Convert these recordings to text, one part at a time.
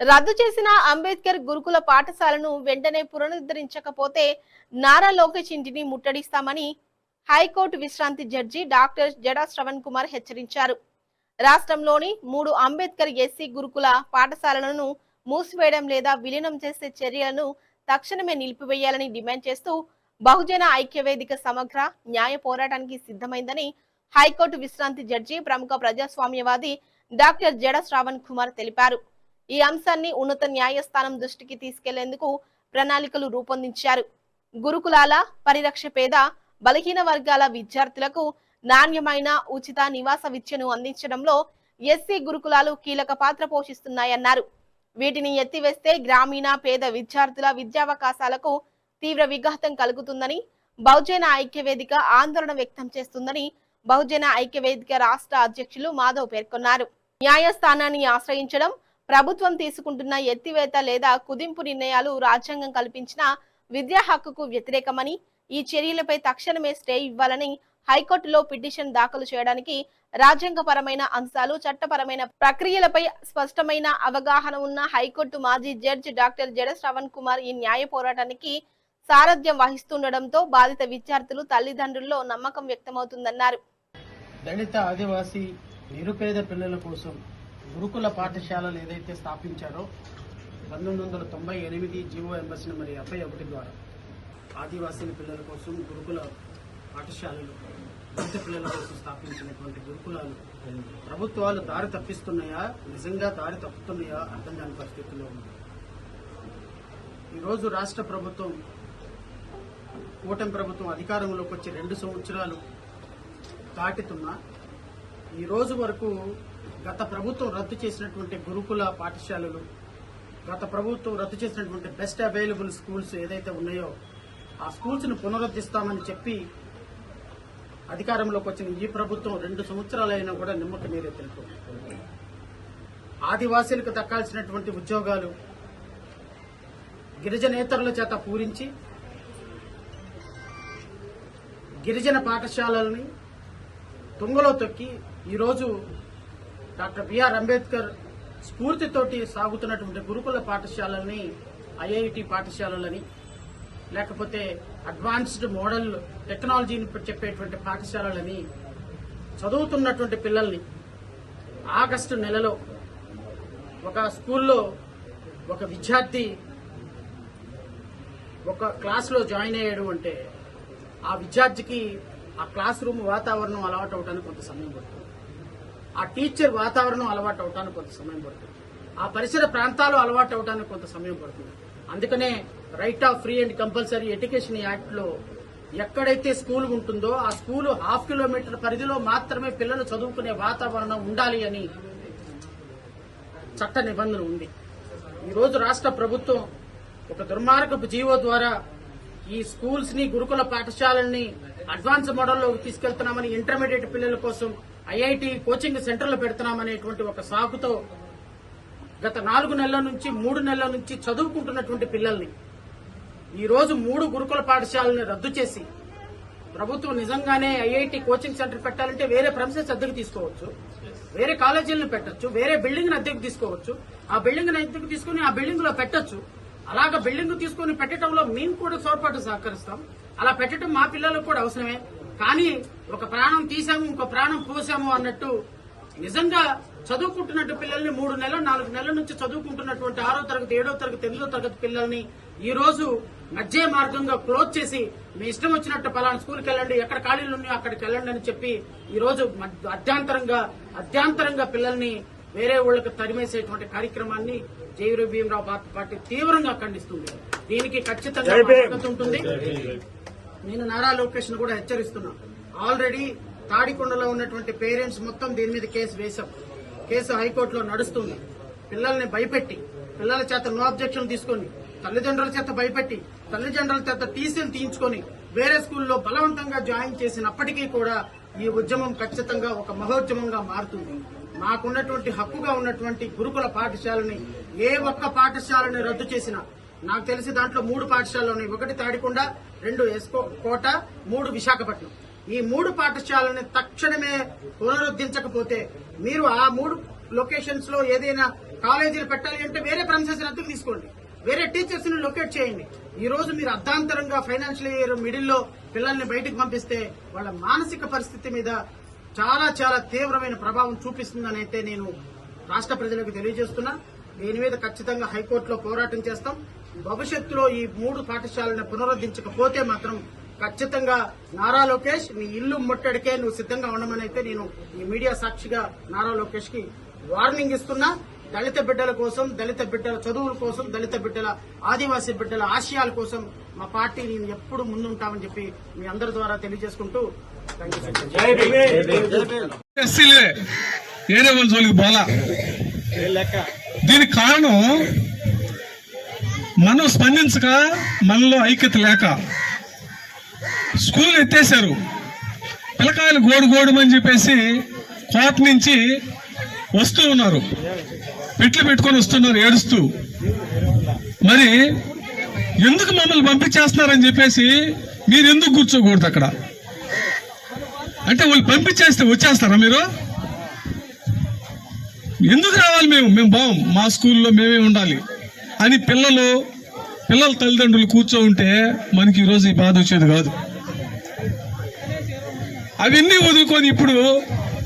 రద్దు చేసిన అంబేద్కర్ గురుకుల పాఠశాలను వెంటనే పునరుద్ధరించకపోతే నారా లోకేష్ ఇంటిని ముట్టడిస్తామని హైకోర్టు విశ్రాంతి జడ్జి డాక్టర్ జడా శ్రవణ్ కుమార్ హెచ్చరించారు. రాష్ట్రంలోని 3 అంబేద్కర్ ఎస్సీ గురుకుల పాఠశాలలను మూసివేయడం లేదా విలీనం చేసే చర్యలను తక్షణమే నిలిపివేయాలని డిమాండ్ చేస్తూ బహుజన ఐక్యవేదిక సమగ్ర న్యాయ పోరాటానికి సిద్ధమైందని హైకోర్టు విశ్రాంతి జడ్జి ప్రముఖ ప్రజాస్వామ్యవాది డాక్టర్ జడా శ్రవణ్ కుమార్ తెలిపారు. ఈ అంశాన్ని ఉన్నత న్యాయస్థానం దృష్టికి తీసుకెళ్లేందుకు ప్రణాళికలు రూపొందించారు. గురుకులాల పరిరక్ష పేద బలహీన వర్గాల విద్యార్థులకు నాణ్యమైన ఉచిత నివాస విద్యను అందించడంలో ఎస్సీ గురుకులాలు కీలక పాత్ర పోషిస్తున్నాయన్నారు. వీటిని ఎత్తివేస్తే గ్రామీణ పేద విద్యార్థుల విద్యావకాశాలకు తీవ్ర విఘాతం కలుగుతుందని బహుజన ఐక్యవేదిక ఆందోళన వ్యక్తం చేస్తుందని బహుజన ఐక్యవేదిక రాష్ట్ర అధ్యక్షులు మాధవ్ పేర్కొన్నారు. న్యాయస్థానాన్ని ఆశ్రయించడం, ప్రభుత్వం తీసుకుంటున్న ఎత్తివేత లేదా కుదింపు నిర్ణయాలు రాజ్యాంగం కల్పించిన విద్యా హక్కుకు వ్యతిరేకమని, ఈ చర్యలపై తక్షణమే స్టే ఇవ్వాలని హైకోర్టులో పిటిషన్ దాఖలు చేయడానికి రాజ్యాంగపరమైన అంశాలు, చట్టపరమైన ప్రక్రియలపై స్పష్టమైన అవగాహన ఉన్న హైకోర్టు మాజీ జడ్జి డాక్టర్ జడా శ్రవణ్ కుమార్ ఈ న్యాయ పోరాటానికి సారథ్యం వహిస్తుండటంతో బాధిత విద్యార్థులు తల్లిదండ్రుల్లో నమ్మకం వ్యక్తమవుతుందన్నారు. దళిత, ఆదివాసీ, నిరుపేద పిల్లల కోసం గురుకుల పాఠశాలలు ఏదైతే స్థాపించారో 1998 జీవో ఎంబస్ నెంబర్ 51 ద్వారా ఆదివాసీల పిల్లల కోసం గురుకుల పాఠశాలలు, దళిత పిల్లల కోసం స్థాపించినటువంటి గురుకులాలు ప్రభుత్వాలు దారి తప్పిస్తున్నాయా, నిజంగా దారి తప్పుతున్నాయా అర్థం కాని పరిస్థితుల్లో ఉంది. ఈరోజు రాష్ట్ర ప్రభుత్వం, కూటమి ప్రభుత్వం అధికారంలోకి వచ్చి 2 సంవత్సరాలు దాటుతున్నా ఈ రోజు వరకు గత ప్రభుత్వం రద్దు చేసినటువంటి గురుకుల పాఠశాలలు, గత ప్రభుత్వం రద్దు చేసినటువంటి బెస్ట్ అవైలబుల్ స్కూల్స్ ఏదైతే ఉన్నాయో ఆ స్కూల్స్ ను పునరుద్ధరిస్తామని చెప్పి అధికారంలోకి వచ్చిన ఈ ప్రభుత్వం 2 సంవత్సరాలైనా కూడా నిమ్మక నీరెత్తినట్టు. ఆదివాసీలకు దక్కాల్సినటువంటి ఉద్యోగాలు గిరిజనేతరుల చేత పూరించి గిరిజన పాఠశాలల్ని తుంగలో తొక్కి ఈరోజు డాక్టర్ బిఆర్ అంబేద్కర్ స్ఫూర్తితోటి సాగుతున్నటువంటి గురుకుల పాఠశాలల్ని ఐఐటి పాఠశాలలని, లేకపోతే అడ్వాన్స్డ్ మోడల్ టెక్నాలజీని చెప్పేటువంటి పాఠశాలలని చదువుతున్నటువంటి పిల్లల్ని ఆగస్టు నెలలో ఒక స్కూల్లో ఒక విద్యార్థి ఒక క్లాస్లో జాయిన్ అయ్యాడు అంటే ఆ విద్యార్థికి ఆ క్లాస్ రూమ్ వాతావరణం అలవాటు అవడానికి కొంత సమయం పడుతుంది, ఆ టీచర్ వాతావరణం అలవాటు అవడానికి కొంత సమయం పడుతుంది, ఆ పరిసర ప్రాంతాలు అలవాటు అవడానికి కొంత సమయం పడుతుంది. అందుకనే right of free and compulsory education act లో ఎక్కడైతే స్కూల్ ఉంటుందో ఆ స్కూల్ 1/2 కిలోమీటర్ పరిధిలో మాత్రమే పిల్లలు చదువుకునే వాతావరణం ఉండాలి అని చట్ట నిబంధన ఉంది. ఈ రోజు రాష్ట్ర ప్రభుత్వం ఒక దుర్మార్గపు జీవో ద్వారా ఈ స్కూల్స్ ని, గురుకుల పాఠశాలల్ని అడ్వాన్స్ మోడల్లో తీసుకెళ్తున్నామని, ఇంటర్మీడియట్ పిల్లల కోసం ఐఐటి కోచింగ్ సెంటర్లు పెడుతున్నామనేటువంటి ఒక సాకుతో గత 4 నెలల నుంచి 3 నెలల నుంచి చదువుకుంటున్నటువంటి పిల్లల్ని ఈ రోజు 3 గురుకుల పాఠశాలని రద్దు చేసి ప్రభుత్వం నిజంగానే ఐఐటి కోచింగ్ సెంటర్ పెట్టాలంటే వేరే ప్రెమిసెస్ అద్దెకు తీసుకోవచ్చు, వేరే కాలేజీలను పెట్టొచ్చు, వేరే బిల్డింగ్ అద్దెకు తీసుకోవచ్చు, ఆ బిల్డింగ్ అద్దెకు తీసుకుని ఆ బిల్డింగ్ లో పెట్టొచ్చు. అలాగా బిల్డింగ్ తీసుకుని పెట్టడంలో మేము కూడా తోడ్పాటు సహకరిస్తాం. అలా పెట్టడం మా పిల్లలకు కూడా అవసరమే. కానీ ఒక ప్రాణం తీసాము, ఇంకో ప్రాణం పోసాము అన్నట్టు నిజంగా చదువుకుంటున్నట్టు పిల్లల్ని 3 నెలలు 4 నెలల నుంచి చదువుకుంటున్నటువంటి 6వ తరగతి 7వ తరగతి 8వ తరగతి పిల్లల్ని ఈ రోజు మధ్య మార్గంగా క్లోజ్ చేసి మీ ఇష్టం వచ్చినట్టు పలానా స్కూల్కి వెళ్ళండి, ఎక్కడ ఖాళీలు ఉన్నాయో అక్కడికి వెళ్ళండి అని చెప్పి ఈ రోజు అర్ధాంతరంగా పిల్లల్ని వేరే ఊళ్ళకి తరిమేసేటువంటి కార్యక్రమాన్ని జేవీరావు భీమరావు పార్టీ తీవ్రంగా ఖండిస్తుంది. దీనికి ఖచ్చితంగా మద్దతు ఉంటుంది. నేను నారా లోకేష్ ను కూడా హెచ్చరిస్తున్నా. ఆల్రెడీ తాడికొండలో ఉన్నటువంటి పేరెంట్స్ మొత్తం దీని మీద కేసు వేశాం. కేసు హైకోర్టులో నడుస్తుంది. పిల్లల్ని భయపెట్టి, పిల్లల చేత నో అబ్జెక్షన్ తీసుకుని, తల్లిదండ్రుల చేత భయపెట్టి, తల్లిదండ్రుల చేత టీసీలు తీయించుకొని వేరే స్కూల్లో బలవంతంగా జాయిన్ చేసినప్పటికీ కూడా ఈ ఉద్యమం ఖచ్చితంగా ఒక మహోద్యమంగా మారుతుంది. మాకున్నటువంటి హక్కుగా ఉన్నటువంటి గురుకుల పాఠశాలని ఏ ఒక్క పాఠశాలని రద్దు చేసినా, నాకు తెలిసి దాంట్లో 3 పాఠశాలలు ఉన్నాయి. 1 తాడికొండ, 2 కోట, 3 విశాఖపట్నం. ఈ 3 పాఠశాలని తక్షణమే పునరుద్ధరించకపోతే మీరు ఆ 3 లొకేషన్స్ లో ఏదైనా కాలేజీలు పెట్టాలి అంటే వేరే ఎక్స్పెన్సెస్ రద్దుకు తీసుకోండి, వేరే టీచర్స్ ని లొకేట్ చేయండి. ఈ రోజు మీరు అర్ధాంతరంగా ఫైనాన్షియల్ ఇయర్ మిడిల్లో పిల్లల్ని బయటకు పంపిస్తే వాళ్ళ మానసిక పరిస్థితి మీద చాలా చాలా తీవ్రమైన ప్రభావం చూపిస్తుందని అయితే నేను రాష్ట్ర ప్రజలకు తెలియజేస్తున్నా. దీని మీద ఖచ్చితంగా హైకోర్టులో పోరాటం చేస్తాం. భవిష్యత్తులో ఈ 3 పాఠశాలను పునరుద్ధరించకపోతే మాత్రం ఖచ్చితంగా నారా లోకేష్ నీ ఇల్లు ముట్టడికే నువ్వు సిద్ధంగా ఉండమని అయితే నేను ఈ మీడియా సాక్షిగా నారా లోకేష్ కి వార్నింగ్ ఇస్తున్నా. దళిత బిడ్డల కోసం, దళిత బిడ్డల చదువుల కోసం, దళిత బిడ్డల ఆదివాసీ బిడ్డల ఆశయాల కోసం మా పార్టీ నేను ఎప్పుడు ముందుంటామని చెప్పి మీ అందరి ద్వారా తెలియజేసుకుంటూ ఎస్సీలే ఏరే వాళ్ళ జోలికి పోలా. దీనికి కారణం మనం స్పందించక, మనలో ఐక్యత లేక స్కూల్ ఎత్తేశారు. పిల్లకాయలు గోడుమని చెప్పేసి కోట నుంచి వస్తూ ఉన్నారు, పెట్లు పెట్టుకొని వస్తున్నారు ఏడుస్తూ. మరి ఎందుకు మమ్మల్ని పంపించేస్తున్నారని చెప్పేసి మీరు ఎందుకు కూర్చోకూడదు అక్కడ? అంటే వాళ్ళు పంపించేస్తే వచ్చేస్తారా మీరు? ఎందుకు రావాలి? మేము బాం, మా స్కూల్లో మేమే ఉండాలి అని పిల్లల తల్లిదండ్రులు కూర్చో ఉంటే మనకి ఈరోజు ఈ బాధ వచ్చేది కాదు. అవన్నీ వదులుకొని ఇప్పుడు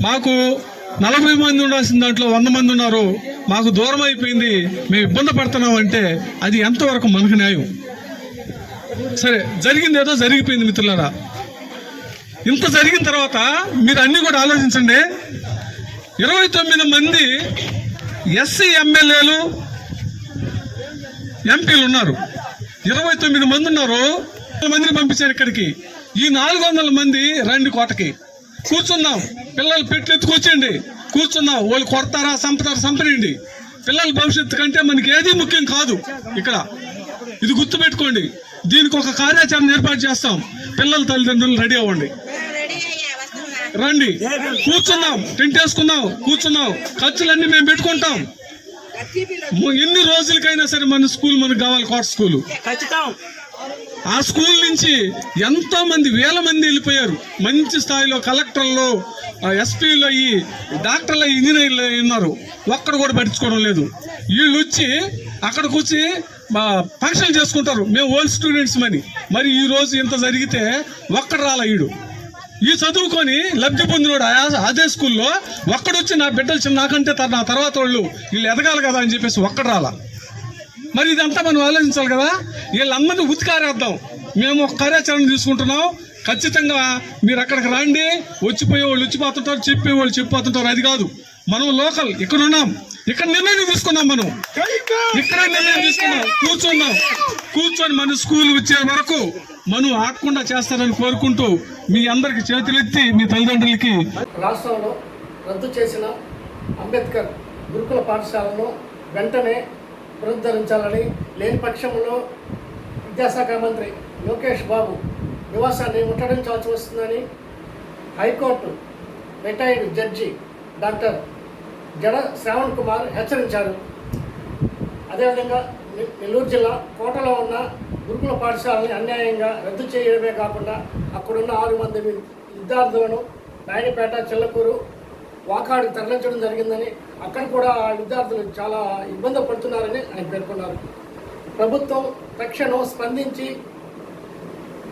మాకు 40 మంది ఉండాల్సిన దాంట్లో 100 మంది ఉన్నారు, మాకు దూరం అయిపోయింది, మేము ఇబ్బంది పడుతున్నాం అంటే అది ఎంతవరకు మనకు న్యాయం? సరే, జరిగింది ఏదో జరిగిపోయింది మిత్రులారా. ఇంత జరిగిన తర్వాత మీరు అన్ని కూడా ఆలోచించండి. 29 మంది ఎస్సీ ఎమ్మెల్యేలు ఎంపీలు ఉన్నారు, 29 మంది ఉన్నారు. మందిని పంపించారు ఇక్కడికి. ఈ 400 మంది రండి కోటకి కూర్చుందాం, పిల్లలు పెట్లు ఎత్తుకొచ్చేయండి, కూర్చుందాం. వాళ్ళు కొడతారా చంపనండి. పిల్లల భవిష్యత్తు కంటే మనకి ఏది ముఖ్యం కాదు ఇక్కడ. ఇది గుర్తుపెట్టుకోండి. దీనికి ఒక కార్యాచరణ ఏర్పాటు చేస్తాం. పిల్లల తల్లిదండ్రులు రెడీ అవ్వండి, రండి, కూర్చుందాం, టెంట్ వేసుకుందాం, కూర్చుందాం. ఖర్చులన్నీ మేము పెట్టుకుంటాం. ఎన్ని రోజులకైనా సరే మన స్కూల్ మనకు కావాలి, కోట స్కూల్. ఆ స్కూల్ నుంచి ఎంతో మంది, వేల మంది వెళ్ళిపోయారు. మంచి స్థాయిలో కలెక్టర్లు, ఎస్పీలు అయ్యి, డాక్టర్లు అయ్యి, ఇంజనీర్లు ఉన్నారు. ఒక్కడు కూడా పట్టించుకోవడం లేదు. వీళ్ళు వచ్చి అక్కడికి వచ్చి ఫంక్షన్ చేసుకుంటారు, మేము ఓల్డ్ స్టూడెంట్స్ అని. మరి ఈ రోజు ఇంత జరిగితే ఒక్కడు రాల. వీడు ఈ చదువుకొని లబ్ధి పొందినోడు అదే స్కూల్లో ఒక్కడొచ్చి నా బిడ్డలు నాకంటే నా తర్వాత వీళ్ళు ఎదగాలి కదా అని చెప్పేసి ఒక్కడు రాలా. మరి ఇదంతా మనం ఆలోచించాలి కదా. వీళ్ళందరినీ ఉతికారేద్దాం. మేము ఒక కార్యాచరణ తీసుకుంటున్నాం. ఖచ్చితంగా మీరు అక్కడికి రండి. వచ్చిపోయే వాళ్ళు వచ్చిపోతుంటారు, చెప్పేవాళ్ళు చెప్పిపోతుంటారు. అది కాదు, మనం లోకల్ ఇక్కడ ఉన్నాం, ఇక్కడ నిర్ణయం తీసుకున్నాం. మనం ఇక్కడ నిర్ణయం తీసుకున్నాం, కూర్చొని మన స్కూల్ వచ్చే వరకు మనం ఆగకుండా చేస్తారని కోరుకుంటూ మీ అందరికి చేతులెత్తి మీ తల్లిదండ్రులకి. రాష్ట్రంలో రద్దు చేసిన అంబేద్కర్ గురుకుల పాఠశాలను వెంటనే పునరుద్ధరించాలని, లేని పక్షంలో విద్యాశాఖ మంత్రి లోకేష్ బాబు నివాసాన్ని ముట్టడించాల్సి వస్తుందని హైకోర్టు రిటైర్డ్ జడ్జి డాక్టర్ జడ శ్రవణ్ కుమార్ హెచ్చరించారు. అదేవిధంగా నెల్లూరు జిల్లా కోటలో ఉన్న గురుకుల పాఠశాలని అన్యాయంగా రద్దు చేయడమే కాకుండా అక్కడున్న 6 మంది విద్యార్థులను నాయుడుపేట, చిల్లకూరు, వాకాడికి తరలించడం జరిగిందని, అక్కడ కూడా ఆ విద్యార్థులు చాలా ఇబ్బంది పడుతున్నారని ఆయన పేర్కొన్నారు. ప్రభుత్వం తక్షణం స్పందించి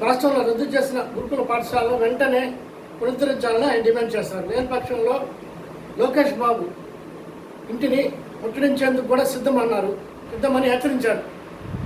రాష్ట్రంలో రద్దు చేసిన గురుకుల పాఠశాలను వెంటనే పునరుద్ధరించాలని ఆయన డిమాండ్ చేశారు. లేని పక్షంలో లోకేష్ బాబు ఇంటిని ముట్టడించేందుకు కూడా సిద్ధమని హెచ్చరించారు.